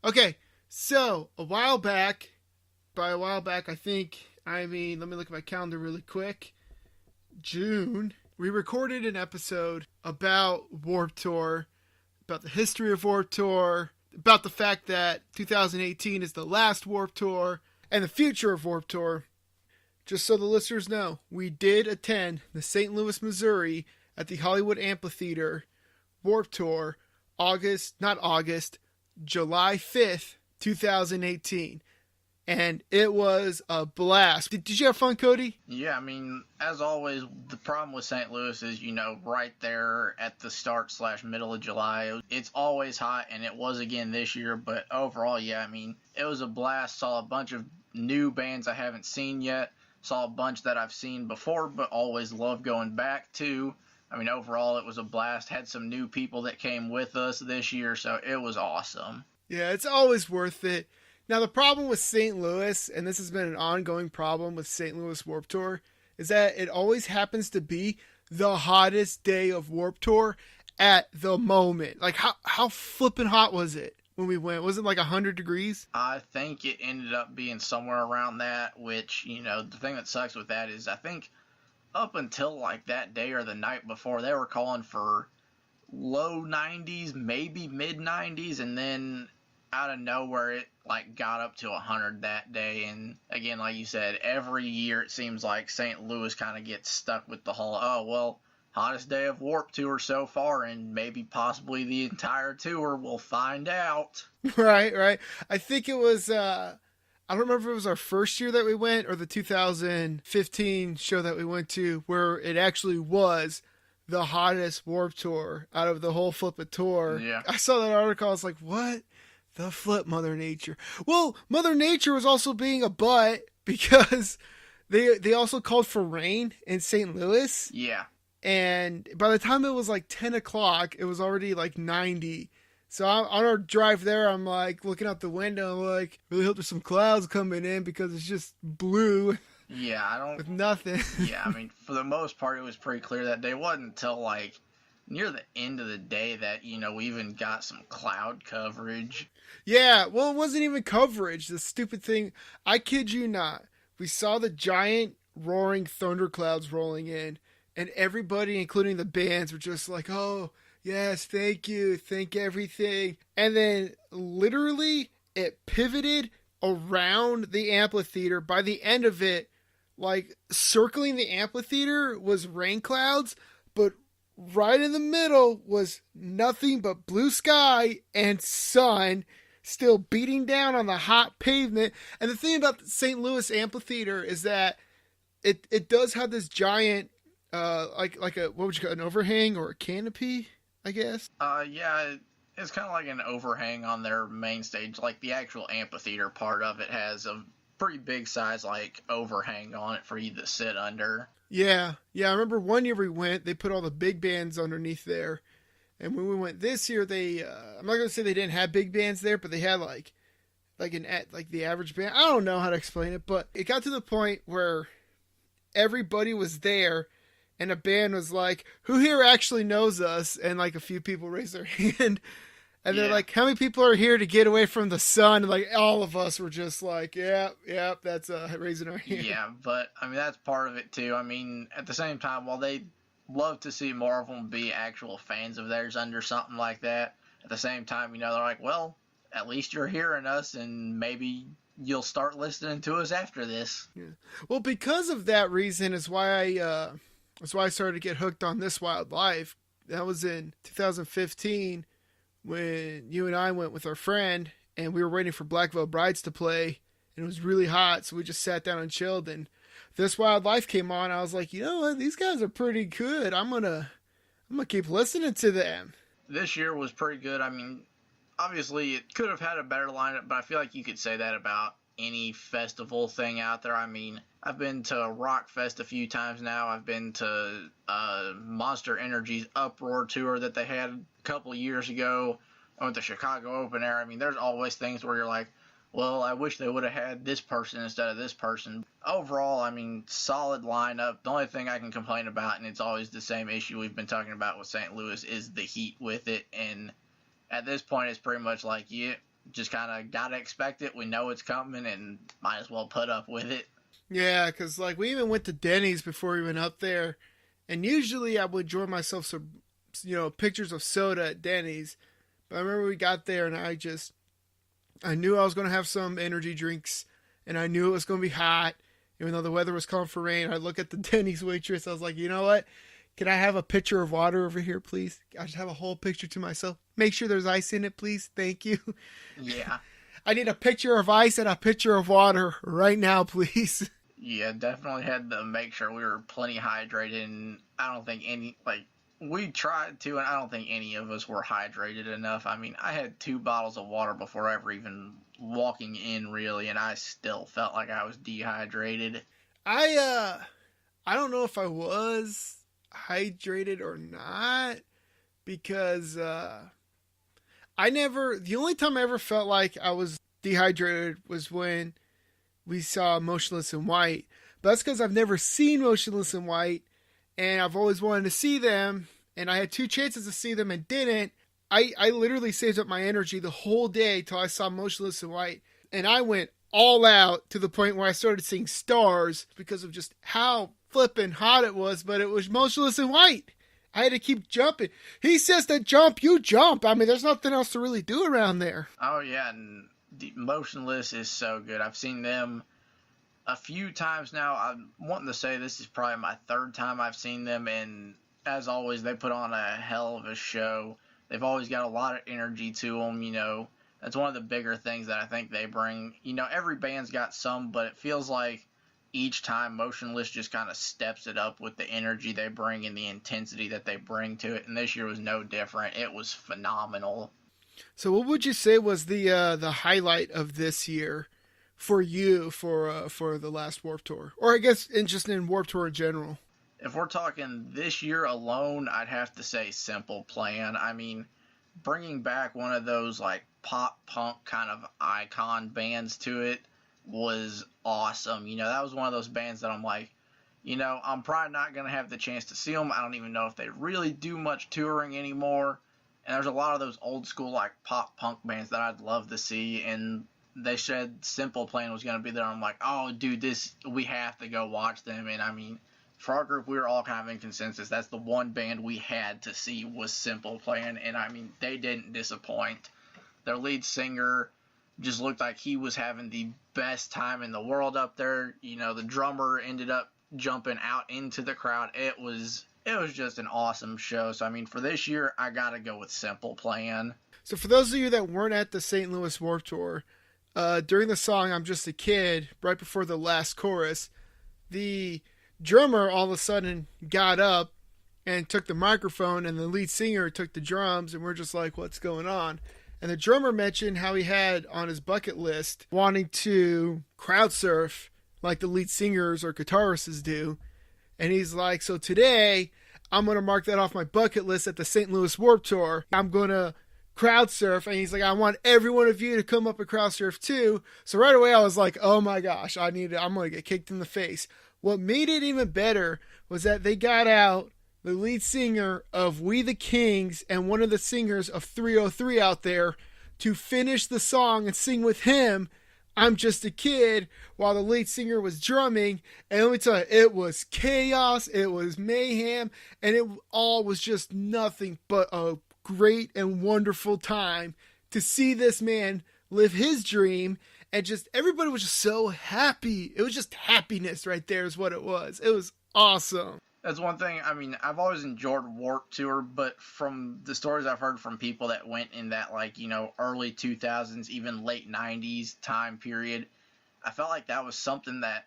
Okay, so a while back, by a while back, let me look at my calendar really quick. June, we recorded an episode about Warped Tour, about the history of Warped Tour, about the fact that 2018 is the last Warped Tour, and the future of Warped Tour. Just so the listeners know, we did attend the St. Louis, Missouri at the Hollywood Amphitheater Warped Tour July 5th, 2018. And it was a blast. Did you have fun, Cody? Yeah, I mean, as always, the problem with St. Louis is, right there at the start/middle of July. It's always hot, and it was again this year. But overall, yeah, I mean, it was a blast. Saw a bunch of new bands I haven't seen yet. Saw a bunch that I've seen before, but always love going back to. I mean, overall, it was a blast. Had some new people that came with us this year, so it was awesome. Yeah, it's always worth it. Now, the problem with St. Louis, and this has been an ongoing problem with St. Louis Warped Tour, is that it always happens to be the hottest day of Warped Tour at the moment. Like, how flippin' hot was it when we went? Was it like 100 degrees? I think it ended up being somewhere around that, which, the thing that sucks with that is I think up until like that day or the night before, they were calling for low 90s, maybe mid 90s, and then out of nowhere it like got up to 100 that day. And again, like you said, every year it seems like St. Louis kind of gets stuck with the whole, oh well, hottest day of Warped Tour so far, and maybe possibly the entire tour. We'll find out. Right. I think it was I don't remember if it was our first year that we went or the 2015 show that we went to where it actually was the hottest Warped Tour out of the whole flip tour. Yeah. I saw that article. I was like, what the flip, Mother Nature? Well, Mother Nature was also being a butt because they also called for rain in St. Louis. Yeah. And by the time it was like 10 o'clock, it was already like 90. So on our drive there, I'm like looking out the window. I'm like, really hope there's some clouds coming in because it's just blue. Yeah, with nothing. Yeah, I mean, for the most part, it was pretty clear that day. It wasn't until like near the end of the day that, we even got some cloud coverage. Yeah, well, it wasn't even coverage. The stupid thing, I kid you not. We saw the giant roaring thunderclouds rolling in, and everybody, including the bands, were just like, oh, yes, thank you, thank everything. And then literally it pivoted around the amphitheater. By the end of it, like circling the amphitheater was rain clouds, but right in the middle was nothing but blue sky and sun still beating down on the hot pavement. And the thing about the St. Louis amphitheater is that it does have this giant like a, what would you call it, an overhang or a canopy, I guess? Yeah, it's kind of like an overhang on their main stage. Like the actual amphitheater part of it has a pretty big size like overhang on it for you to sit under. Yeah. I remember one year we went, they put all the big bands underneath there. And when we went this year, they I'm not gonna say they didn't have big bands there, but they had like the average band. I don't know how to explain it, but it got to the point where everybody was there, and a band was like, "Who here actually knows us?" And like a few people raised their hand, and they're like, "How many people are here to get away from the sun?" And like all of us were just like, "Yeah, that's raising our hand." Yeah, but I mean that's part of it too. I mean, at the same time, while they love to see more of them be actual fans of theirs under something like that, at the same time, they're like, well, at least you're hearing us, and maybe you'll start listening to us after this. Yeah. Well, because of that reason is why I started to get hooked on This Wild Life. That was in 2015 when you and I went with our friend, and we were waiting for Black Veil Brides to play, and it was really hot, so we just sat down and chilled, and This Wild Life came on. I was like, you know what? These guys are pretty good. I'm gonna keep listening to them. This year was pretty good. I mean, obviously it could have had a better lineup, but I feel like you could say that about any festival thing out there. I mean, I've been to Rock Fest a few times now. I've been to Monster Energy's Uproar tour that they had a couple years ago. I went to Chicago Open Air. I mean, there's always things where you're like, well, I wish they would have had this person instead of this person. Overall, I mean, solid lineup. The only thing I can complain about, and it's always the same issue we've been talking about with St. Louis, is the heat with it. And at this point, it's pretty much like, yeah, just kind of gotta expect it. We know it's coming, and might as well put up with it. Yeah, because like we even went to Denny's before we went up there, and usually I would enjoy myself some, pictures of soda at Denny's. But I remember we got there, and I knew I was going to have some energy drinks, and I knew it was going to be hot. Even though the weather was calling for rain, I look at the Denny's waitress. I was like, you know what? Can I have a pitcher of water over here, please? I just have a whole picture to myself. Make sure there's ice in it, please. Thank you. Yeah. I need a pitcher of ice and a pitcher of water right now, please. Yeah, definitely had to make sure we were plenty hydrated, and I don't think we tried to, and I don't think any of us were hydrated enough. I mean, I had 2 bottles of water before ever even walking in, really, and I still felt like I was dehydrated. I don't know if I was hydrated or not, because the only time I ever felt like I was dehydrated was when we saw Motionless in White. But that's because I've never seen Motionless in White, and I've always wanted to see them, and I had 2 chances to see them and didn't. I literally saved up my energy the whole day till I saw Motionless in White, and I went all out to the point where I started seeing stars because of just how flippin' hot it was, but it was Motionless in White. I had to keep jumping. He says to jump, you jump. I mean, there's nothing else to really do around there. Oh, yeah, and Motionless is so good. I've seen them a few times now. I'm wanting to say this is probably my 3rd time I've seen them, and as always, they put on a hell of a show. They've always got a lot of energy to them, That's one of the bigger things that I think they bring. Every band's got some, but it feels like each time Motionless just kind of steps it up with the energy they bring and the intensity that they bring to it, and this year was no different. It was phenomenal. So what would you say was the highlight of this year for you for the last Warped Tour? Or I guess just in Warped Tour in general? If we're talking this year alone, I'd have to say Simple Plan. I mean, bringing back one of those like pop punk kind of icon bands to it was awesome. That was one of those bands that I'm like, I'm probably not going to have the chance to see them. I don't even know if they really do much touring anymore. And there's a lot of those old school like pop punk bands that I'd love to see, and they said Simple Plan was going to be there. I'm like, oh, dude, we have to go watch them. And I mean, for our group, we were all kind of in consensus. That's the one band we had to see was Simple Plan, and I mean, they didn't disappoint. Their lead singer just looked like he was having the best time in the world up there. The drummer ended up jumping out into the crowd. It was just an awesome show. So, I mean, for this year, I got to go with Simple Plan. So for those of you that weren't at the St. Louis Warped Tour, during the song I'm Just a Kid, right before the last chorus, the drummer all of a sudden got up and took the microphone, and the lead singer took the drums, and we're just like, what's going on? And the drummer mentioned how he had on his bucket list wanting to crowd surf like the lead singers or guitarists do. And he's like, so today I'm going to mark that off my bucket list at the St. Louis Warped Tour. I'm going to crowd surf. And he's like, I want every one of you to come up and crowd surf too. So right away I was like, oh my gosh, I'm going to get kicked in the face. What made it even better was that they got out the lead singer of We the Kings and one of the singers of 303 out there to finish the song and sing with him, I'm Just a Kid, while the lead singer was drumming. And let me tell you, it was chaos, it was mayhem, and it all was just nothing but a great and wonderful time to see this man live his dream. And just everybody was just so happy. It was just happiness right there is what it was. It was awesome. That's one thing. I mean, I've always enjoyed Warped Tour, but from the stories I've heard from people that went in that, like, early 2000s, even late 90s time period, I felt like that was something that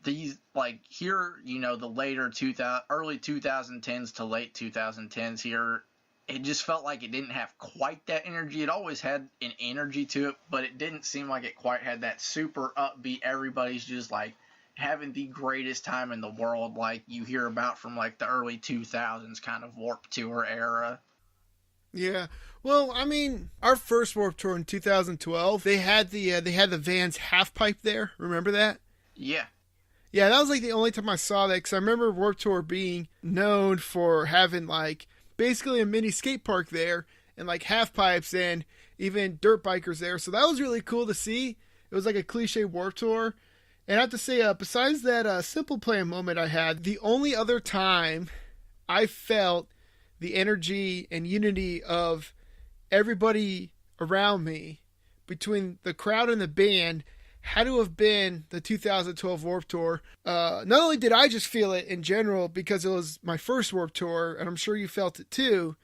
these, like, here, the later early 2010s to late 2010s here, it just felt like it didn't have quite that energy. It always had an energy to it, but it didn't seem like it quite had that super upbeat, everybody's just, like, having the greatest time in the world like you hear about from, like, the early 2000s kind of Warped Tour era. Yeah. Well, I mean, our first Warped Tour in 2012, they had the Vans half pipe there. Remember that? Yeah. Yeah, that was, like, the only time I saw that, because I remember Warped Tour being known for having, like, basically a mini skate park there and like half pipes, and even dirt bikers there. So that was really cool to see. It was like a cliche Warped Tour. And I have to say, besides that Simple Plan moment I had, the only other time I felt the energy and unity of everybody around me between the crowd and the band had to have been the 2012 Warped Tour. Not only did I just feel it in general because it was my first Warped Tour, and I'm sure you felt it too,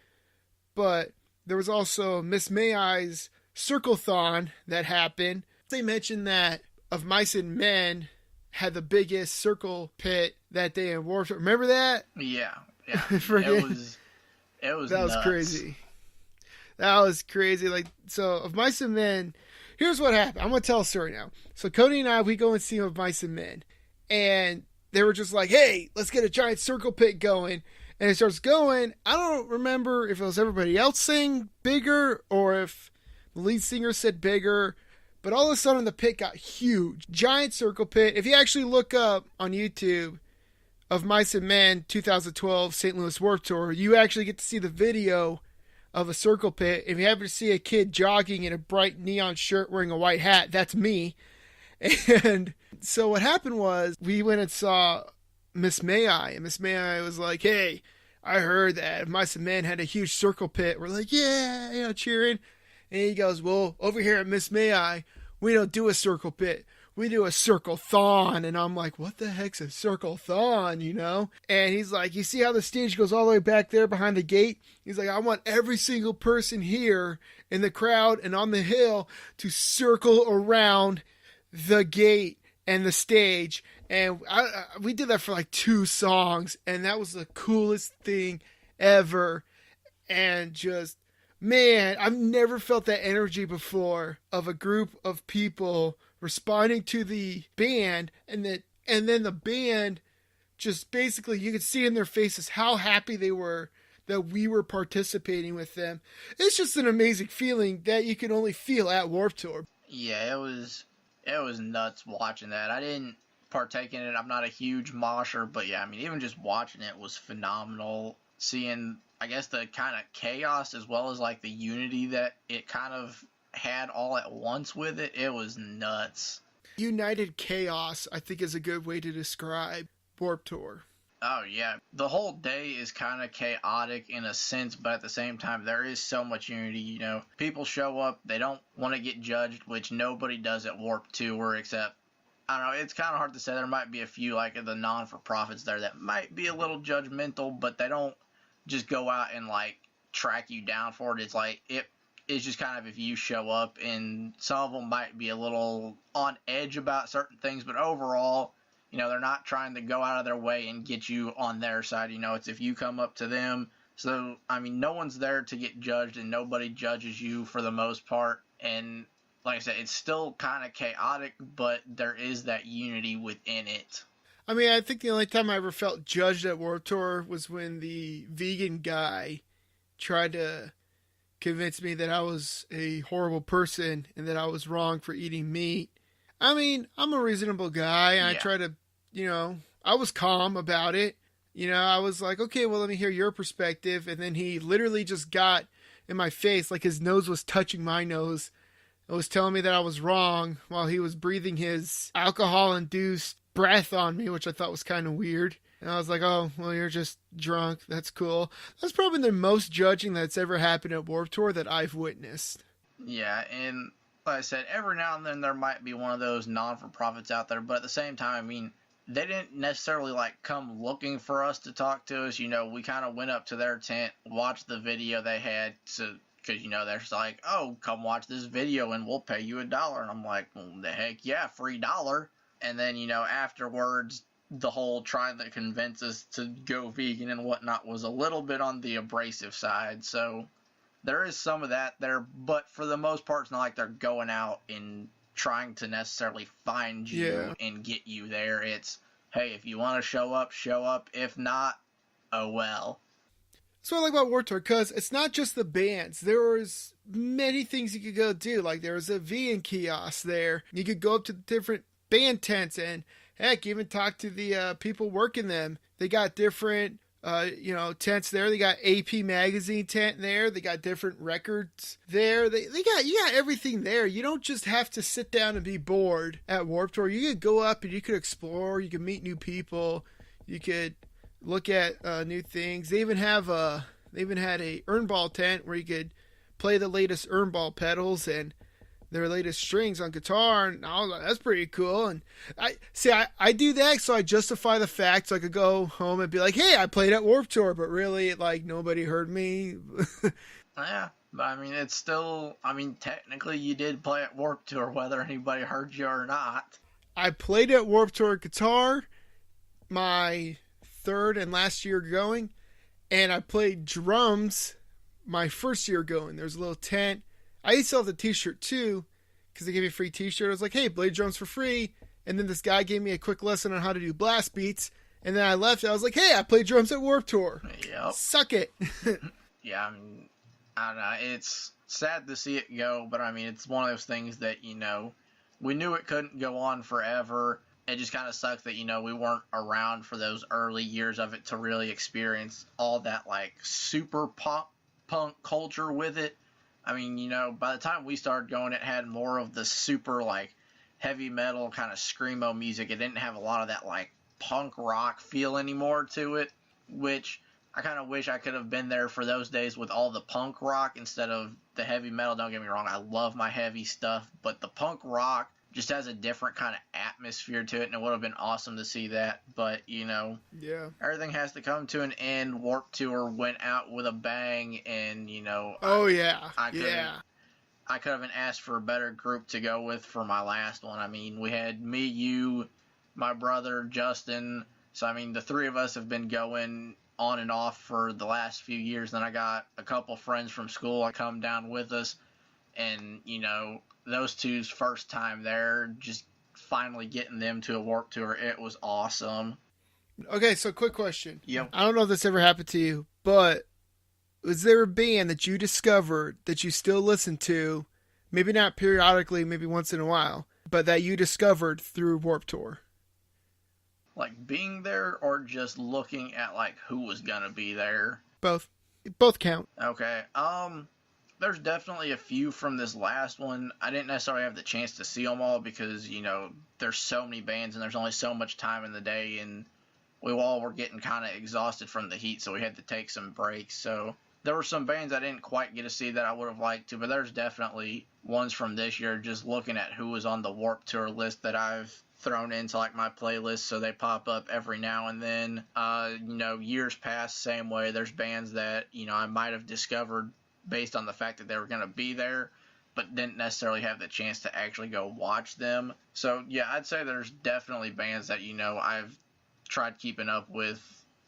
but there was also Miss May I's Circle-thon that happened. They mentioned that Of Mice and Men had the biggest circle pit that day in Warped Tour. Remember that? Yeah. It was that nuts. was crazy. That was crazy. Like, so Of Mice and Men, here's what happened. I'm going to tell a story now. So Cody and I, we go and see Of Mice and Men. And they were just like, hey, let's get a giant circle pit going. And it starts going. I don't remember if it was everybody else saying bigger or if the lead singer said bigger. But all of a sudden, the pit got huge. Giant circle pit. If you actually look up on YouTube Of Mice and Men 2012 St. Louis Warped Tour, you actually get to see the video of a circle pit. If you happen to see a kid jogging in a bright neon shirt wearing a white hat, that's me. And so what happened was we went and saw Miss May I. And Miss May I was like, hey, I heard that Of Mice and Men had a huge circle pit. We're like, yeah, cheering. And he goes, well, over here at Miss May I, we don't do a circle pit. We do a circle-thon. And I'm like, what the heck's a circle-thon, you know? And he's like, you see how the stage goes all the way back there behind the gate? He's like, I want every single person here in the crowd and on the hill to circle around the gate and the stage. And we did that for like 2 songs. And that was the coolest thing ever. And just, man, I've never felt that energy before of a group of people responding to the band, and then the band just basically, you could see in their faces how happy they were that we were participating with them. It's just an amazing feeling that you can only feel at Warped Tour. Yeah, it was nuts watching that. I didn't partake in it. I'm not a huge mosher, but yeah, I mean, even just watching it was phenomenal. Seeing, I guess, the kind of chaos as well as like the unity that it kind of had all at once with it. It was nuts. United chaos, I think, is a good way to describe Warped Tour. Oh yeah, the whole day is kind of chaotic in a sense, but at the same time there is so much unity. You know, people show up, they don't want to get judged, which nobody does at Warped Tour except, I don't know, it's kind of hard to say. There might be a few like the non-for-profits there that might be a little judgmental, but they don't just go out and like track you down for it. It's like it's just kind of if you show up, and some of them might be a little on edge about certain things, but overall, you know, they're not trying to go out of their way and get you on their side. You know, it's if you come up to them. So, I mean, no one's there to get judged, and nobody judges you for the most part. And like I said, it's still kind of chaotic, but there is that unity within it. I mean, I think the only time I ever felt judged at Warped Tour was when the vegan guy tried to convince me that I was a horrible person and that I was wrong for eating meat. I mean, I'm a reasonable guy, and I try to, you know, I was calm about it. You know, I was like, okay, well, let me hear your perspective. And then he literally just got in my face, like his nose was touching my nose. It was telling me that I was wrong while he was breathing his alcohol-induced breath on me, which I thought was kind of weird. And I was like, oh, well, you're just drunk. That's cool. That's probably the most judging that's ever happened at Warped Tour that I've witnessed. Yeah, and like I said, every now and then there might be one of those non-for-profits out there, but at the same time, I mean, they didn't necessarily like come looking for us to talk to us. You know, we kind of went up to their tent, watched the video they had, because, you know, they're just like, oh, come watch this video and we'll pay you $1. And I'm like, well, the heck yeah, free $1. And then, you know, afterwards, the whole trying to convince us to go vegan and whatnot was a little bit on the abrasive side. So there is some of that there, but for the most part, it's not like they're going out and trying to necessarily find you and get you there. It's, hey, if you want to show up, show up. If not, oh well. That's what I like about Warped Tour, because it's not just the bands. There was many things you could go do. Like, there was a vegan kiosk there. You could go up to the different band tents and, heck, even talk to the people working them. They got different tents there. They got AP magazine tent there. They got different records there. You got everything there. You don't just have to sit down and be bored at Warped Tour. You could go up and you could explore. You could meet new people. You could look at new things. They even had a Earnball tent where you could play the latest Earnball pedals and their latest strings on guitar, and I was like, that's pretty cool. And I do that so I justify the fact, so I could go home and be like, hey, I played at Warped Tour, but really, like, nobody heard me. Yeah, but I mean, it's still, technically you did play at Warped Tour, whether anybody heard you or not. I played at Warped Tour guitar my third and last year going, and I played drums my first year going. There's a little tent. I used to sell the t-shirt too, because they gave me a free t-shirt. I was like, hey, blade drums for free. And then this guy gave me a quick lesson on how to do blast beats. And then I left. I was like, hey, I played drums at Warped Tour. Yep. Suck it. Yeah, I don't know. It's sad to see it go, but it's one of those things that, we knew it couldn't go on forever. It just kind of sucks that, we weren't around for those early years of it to really experience all that, like, super punk culture with it. By the time we started going, it had more of the super, like, heavy metal kind of screamo music. It didn't have a lot of that, like, punk rock feel anymore to it, which I kind of wish I could have been there for those days with all the punk rock instead of the heavy metal. Don't get me wrong, I love my heavy stuff, but the punk rock just has a different kind of atmosphere to it, and it would have been awesome to see that. But, yeah, everything has to come to an end. Warped Tour went out with a bang, and, I could have asked for a better group to go with for my last one. We had me, you, my brother, Justin. So, the three of us have been going on and off for the last few years. Then I got a couple friends from school that come down with us, and, those two's first time there, just finally getting them to a Warped Tour, it was awesome. Okay, so quick question. Yep. I don't know if this ever happened to you, but was there a band that you discovered that you still listen to, maybe not periodically, maybe once in a while, but that you discovered through Warped Tour? Like being there or just looking at like who was gonna be there? Both. Both count. Okay. There's definitely a few from this last one. I didn't necessarily have the chance to see them all because, there's so many bands and there's only so much time in the day, and we all were getting kind of exhausted from the heat, so we had to take some breaks. So there were some bands I didn't quite get to see that I would have liked to, but there's definitely ones from this year, just looking at who was on the Warped Tour list that I've thrown into like my playlist, so they pop up every now and then. Years past, same way. There's bands that, I might have discovered based on the fact that they were going to be there, but didn't necessarily have the chance to actually go watch them. So, yeah, I'd say there's definitely bands that, I've tried keeping up with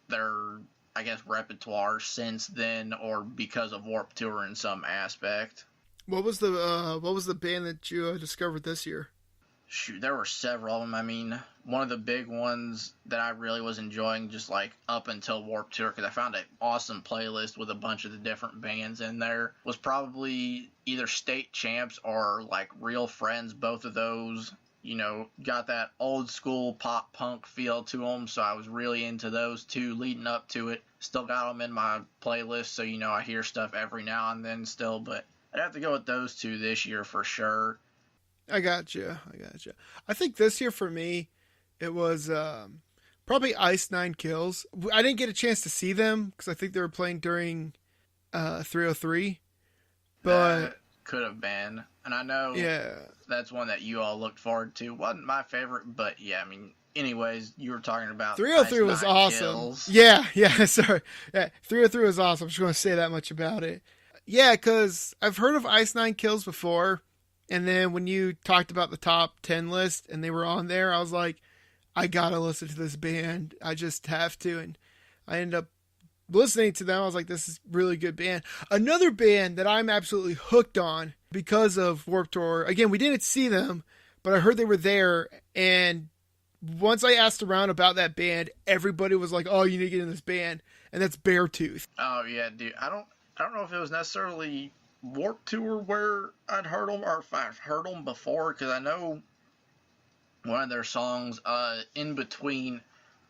their, I guess, repertoire since then, or because of Warped Tour in some aspect. What was the band that you discovered this year? Shoot, there were several of them. One of the big ones that I really was enjoying just like up until Warped Tour, because I found an awesome playlist with a bunch of the different bands in there, was probably either State Champs or like Real Friends. Both of those, got that old school pop punk feel to them, so I was really into those two leading up to it. Still got them in my playlist, so I hear stuff every now and then still, but I'd have to go with those two this year for sure. I got you. I think this year for me, it was probably Ice Nine Kills. I didn't get a chance to see them because I think they were playing during 303. But that could have been, and I know that's one that you all looked forward to. Wasn't my favorite, but yeah, anyways, you were talking about 303 was awesome. Kills. Yeah, sorry. Yeah, 303 was awesome. I'm just going to say that much about it. Yeah, because I've heard of Ice Nine Kills before. And then when you talked about the top 10 list and they were on there, I was like, I gotta listen to this band. I just have to. And I ended up listening to them. I was like, this is a really good band. Another band that I'm absolutely hooked on because of Warped Tour. Again, we didn't see them, but I heard they were there. And once I asked around about that band, everybody was like, oh, you need to get in this band. And that's Beartooth. Oh, yeah, dude. I don't know if it was necessarily Warped Tour where I'd heard them, or if I've heard them before, because I know one of their songs, In Between,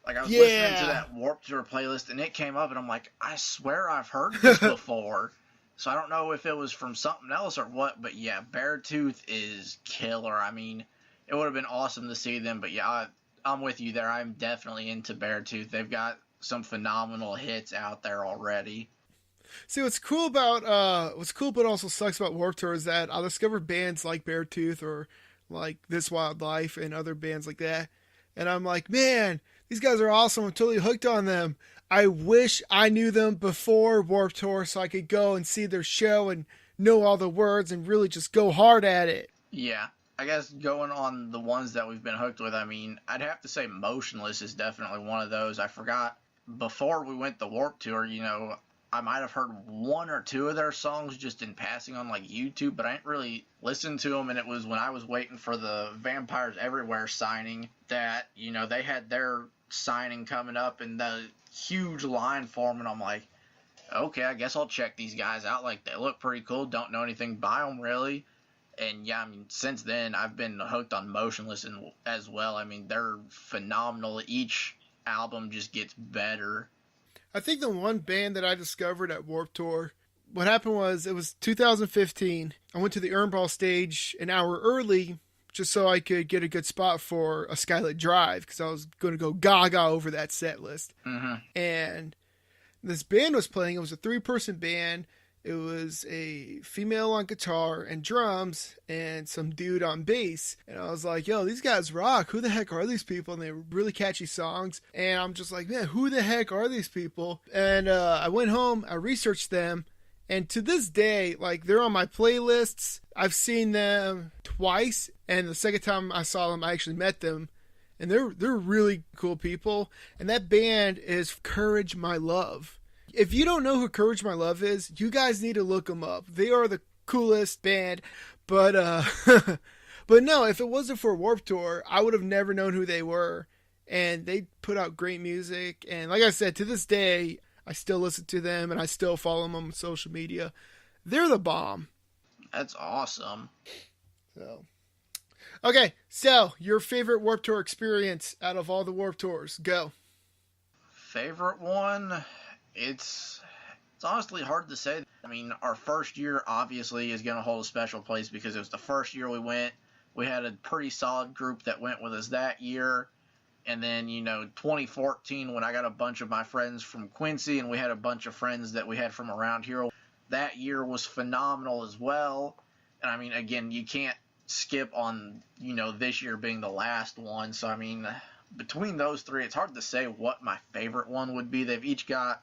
Like I was listening to Yeah. that Warped Tour playlist and it came up and I'm like, I swear I've heard this before. So I don't know if it was from something else or what, but yeah, Beartooth is killer. I mean, it would have been awesome to see them, but yeah, I'm with you there. I'm definitely into Beartooth. They've got some phenomenal hits out there already. See, what's cool but also sucks about Warped Tour is that I discovered bands like Beartooth or like This Wild Life and other bands like that, and I'm like, man, these guys are awesome. I'm totally hooked on them. I wish I knew them before Warped Tour so I could go and see their show and know all the words and really just go hard at it. Yeah, I guess going on the ones that we've been hooked with, I mean, I'd have to say Motionless is definitely one of those. I forgot before we went the Warp Tour, I might have heard one or two of their songs just in passing on like YouTube, but I didn't really listen to them. And it was when I was waiting for the Vampires Everywhere signing that, they had their signing coming up and the huge line for them. And I'm like, okay, I guess I'll check these guys out. Like, they look pretty cool. Don't know anything by them really. And yeah, I mean, since then I've been hooked on Motionless as well. I mean, they're phenomenal. Each album just gets better. I think the one band that I discovered at Warped Tour, what happened was it was 2015. I went to the Earnball stage an hour early just so I could get a good spot for a Skylit Drive because I was going to go gaga over that set list. Mm-hmm. And this band was playing. It was a 3-person band. It was a female on guitar and drums and some dude on bass. And I was like, yo, these guys rock. Who the heck are these people? And they were really catchy songs. And I'm just like, man, who the heck are these people? And I went home, I researched them. And to this day, like, they're on my playlists. I've seen them twice. And the second time I saw them, I actually met them. And they're really cool people. And that band is Courage My Love. If you don't know who Courage My Love is, you guys need to look them up. They are the coolest band. But but no, if it wasn't for Warped Tour, I would have never known who they were. And they put out great music. And like I said, to this day, I still listen to them and I still follow them on social media. They're the bomb. That's awesome. So, okay, so your favorite Warped Tour experience out of all the Warped Tours, go. Favorite one? It's honestly hard to say. I mean, our first year obviously is going to hold a special place because it was the first year we went. We had a pretty solid group that went with us that year. And then, 2014 when I got a bunch of my friends from Quincy and we had a bunch of friends that we had from around here. That year was phenomenal as well. And I mean, again, you can't skip on, this year being the last one. So, I mean, between those three, it's hard to say what my favorite one would be. They've each got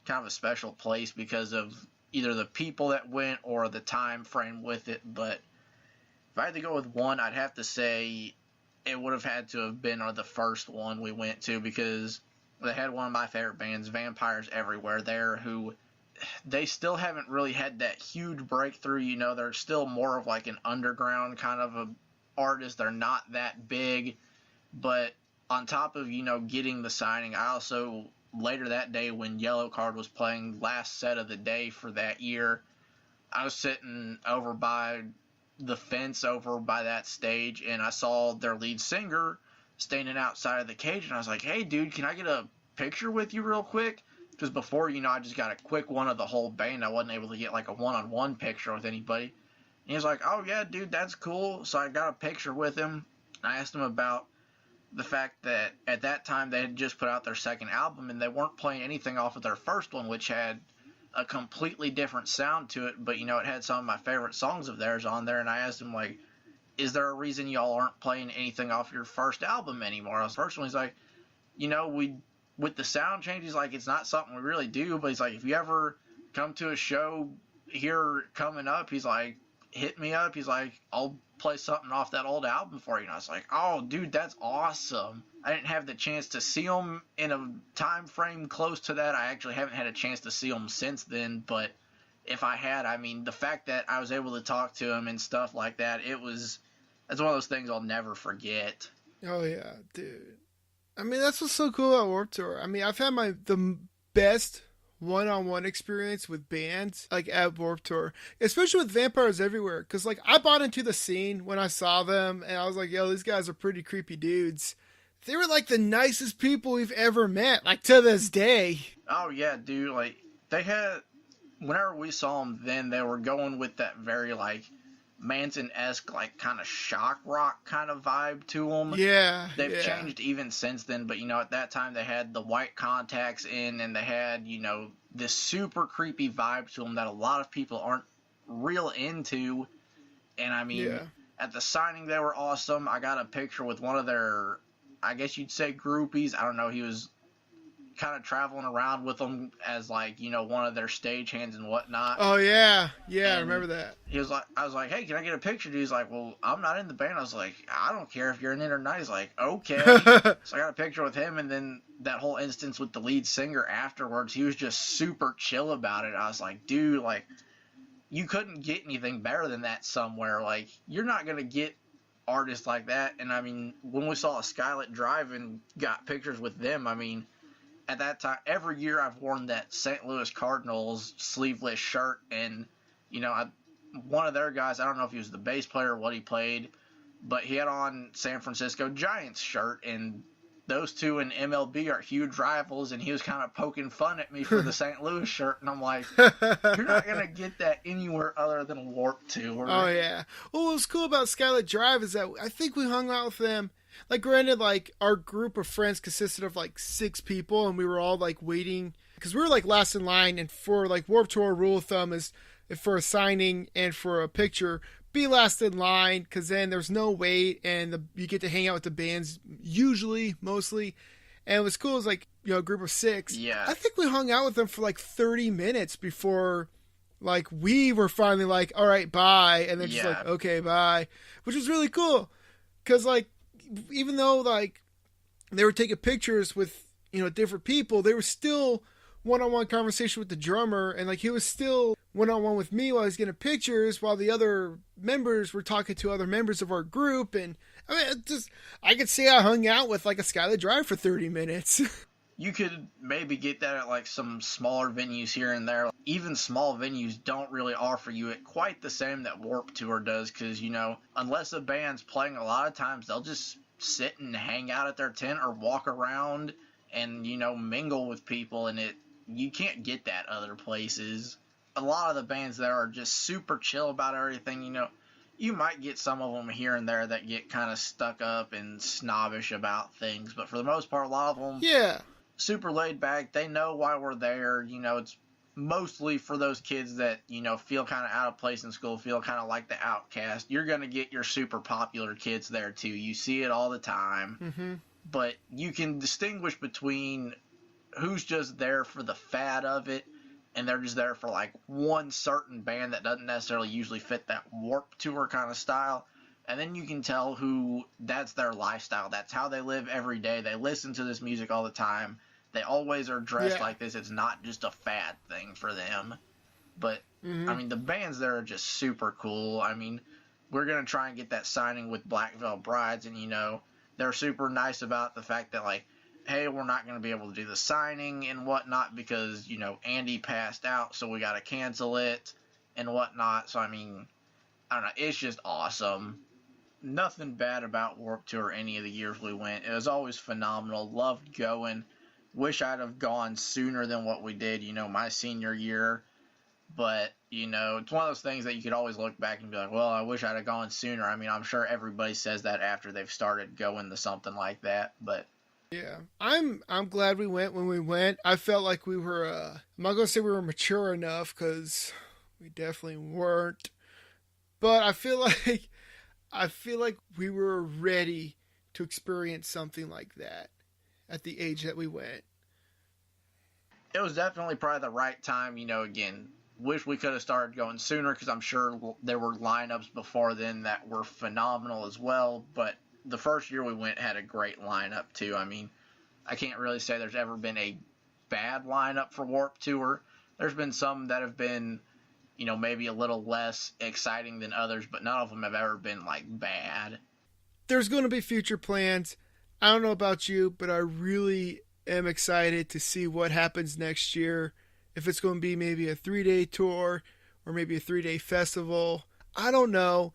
kind of a special place because of either the people that went or the time frame with it. But if I had to go with one, I'd have to say it would have had to have been the first one we went to because they had one of my favorite bands, Vampires Everywhere, there, who they still haven't really had that huge breakthrough. They're still more of like an underground kind of a artist. They're not that big. But on top of, getting the signing, I also later that day when Yellow Card was playing last set of the day for that year, I was sitting over by the fence over by that stage and I saw their lead singer standing outside of the cage and I was like, hey dude, can I get a picture with you real quick? Because before, I just got a quick one of the whole band. I wasn't able to get like a one-on-one picture with anybody. And he was like, oh yeah dude, that's cool. So I got a picture with him. I asked him about the fact that at that time they had just put out their second album and they weren't playing anything off of their first one, which had a completely different sound to it, but it had some of my favorite songs of theirs on there. And I asked him, like, is there a reason y'all aren't playing anything off your first album anymore? I was first one. He's like, we with the sound change, he's like, it's not something we really do, but he's like, if you ever come to a show here coming up, he's like, hit me up. He's like, I'll play something off that old album for you. And I was like, oh dude, that's awesome. I didn't have the chance to see him in a time frame close to that. I actually haven't had a chance to see him since then, but if I had, I mean, the fact that I was able to talk to him and stuff like that, that's one of those things I'll never forget. Oh yeah, dude. I mean, that's what's so cool about Warped Tour. I mean, I've had the best one-on-one experience with bands like at Warped Tour, especially with Vampires Everywhere, because like I bought into the scene when I saw them and I was like, yo, these guys are pretty creepy dudes They were like the nicest people we've ever met, like to this day. Oh yeah, dude. Like they had, whenever we saw them, then they were going with that very like Manson-esque, like kind of shock rock kind of vibe to them. Yeah, They've yeah. changed even since then, but at that time they had the white contacts in, and they had this super creepy vibe to them that a lot of people aren't real into. And I mean, Yeah. at the signing they were awesome. I got a picture with one of their, I guess you'd say, groupies. I don't know. He was kind of traveling around with them as like one of their stagehands and whatnot. Oh yeah, yeah. I And remember that. he was like, I was like, hey, can I get a picture? Dude, he's like, well, I'm not in the band. I was like, I don't care if you're in it or not. He's like, okay. So I got a picture with him, and then that whole instance with the lead singer afterwards, he was just super chill about it. I was like, dude, like, you couldn't get anything better than that somewhere. Like, you're not gonna get artists like that. And I mean, when we saw a Skylit Drive and got pictures with them, I mean, at that time, every year I've worn that St. Louis Cardinals sleeveless shirt, and one of their guys, I don't know if he was the bass player or what he played, but he had on San Francisco Giants shirt, and those two in MLB are huge rivals, and he was kind of poking fun at me for the St. Louis shirt, and I'm like, you're not gonna get that anywhere other than Warped Tour. Oh yeah. Well, what was cool about Skylit Drive is that I think we hung out with them. Like, granted, like our group of friends consisted of like 6 people, and we were all like waiting because we were like last in line. And for like Warped Tour, rule of thumb is if for a signing and for a picture, be last in line because then there's no wait and you get to hang out with the bands usually, mostly. And it was cool. It was like a group of 6. Yeah. I think we hung out with them for like 30 minutes before. Like, we were finally like, all right, bye. And they're just like, okay, bye. Which was really cool. Because, like, even though, like, they were taking pictures with, different people, they were still one-on-one conversation with the drummer. And, like, he was still one-on-one with me while he was getting pictures while the other members were talking to other members of our group. And, I mean, I could say I hung out with, like, a Skylit Drive for 30 minutes. You could maybe get that at like some smaller venues here and there. Even small venues don't really offer you it quite the same that Warped Tour does, because unless a band's playing, a lot of times they'll just sit and hang out at their tent or walk around and mingle with people, and you can't get that other places. A lot of the bands there are just super chill about everything. You might get some of them here and there that get kind of stuck up and snobbish about things, but for the most part, a lot of them, yeah, super laid back. They know why we're there. It's mostly for those kids that, feel kind of out of place in school, feel kind of like the outcast. You're going to get your super popular kids there too. You see it all the time. Mm-hmm. But you can distinguish between who's just there for the fad of it, and they're just there for like one certain band that doesn't necessarily usually fit that Warped Tour kind of style. And then you can tell who that's their lifestyle. That's how they live every day. They listen to this music all the time. They always are dressed like this. It's not just a fad thing for them. But, I mean, the bands there are just super cool. I mean, we're going to try and get that signing with Black Veil Brides. And, they're super nice about the fact that, like, hey, we're not going to be able to do the signing and whatnot because, Andy passed out, so we got to cancel it and whatnot. So, I mean, I don't know. It's just awesome. Nothing bad about Warped Tour any of the years we went. It was always phenomenal. Loved going. Wish I'd have gone sooner than what we did, my senior year. But, it's one of those things that you could always look back and be like, well, I wish I'd have gone sooner. I mean, I'm sure everybody says that after they've started going to something like that. But yeah, I'm glad we went when we went. I felt like we were, I'm not going to say we were mature enough because we definitely weren't. But I feel like we were ready to experience something like that at the age that we went. It was definitely probably the right time. Again, wish we could have started going sooner because I'm sure there were lineups before then that were phenomenal as well. But the first year we went had a great lineup too. I mean, I can't really say there's ever been a bad lineup for Warped Tour. There's been some that have been, maybe a little less exciting than others, but none of them have ever been, like, bad. There's going to be future plans. I don't know about you, but I really am excited to see what happens next year. If it's going to be maybe a 3-day tour or maybe a 3-day festival. I don't know.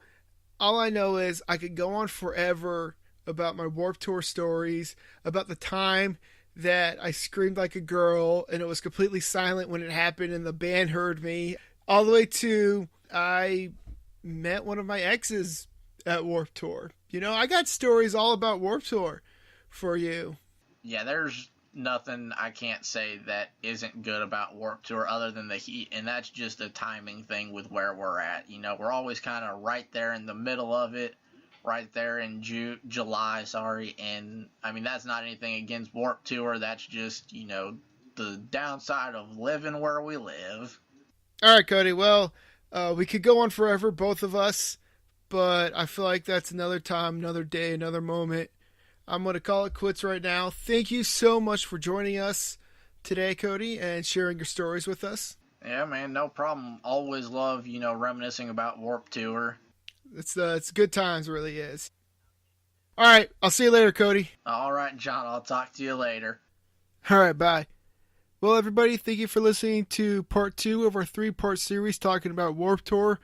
All I know is I could go on forever about my Warped Tour stories, about the time that I screamed like a girl and it was completely silent when it happened and the band heard me, all the way to I met one of my exes at Warped Tour. You know, I got stories all about Warped Tour for you. Yeah, there's nothing I can't say that isn't good about Warped Tour other than the heat, and that's just a timing thing with where we're at. You know, we're always kind of right there in the middle of it, right there in July, sorry, and I mean, that's not anything against Warped Tour, that's just, you know, the downside of living where we live. All right, Cody. Well, we could go on forever, both of us, but I feel like that's another time, another day, another moment. I'm going to call it quits right now. Thank you so much for joining us today, Cody, and sharing your stories with us. Yeah, man, no problem. Always love, you know, reminiscing about Warped Tour. It's good times, it really is. All right, I'll see you later, Cody. All right, John, I'll talk to you later. All right, bye. Well, everybody, thank you for listening to part 2 of our 3-part series talking about Warped Tour,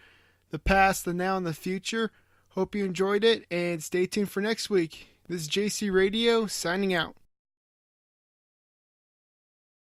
the past, the now, and the future. Hope you enjoyed it, and stay tuned for next week. This is JC Radio, signing out.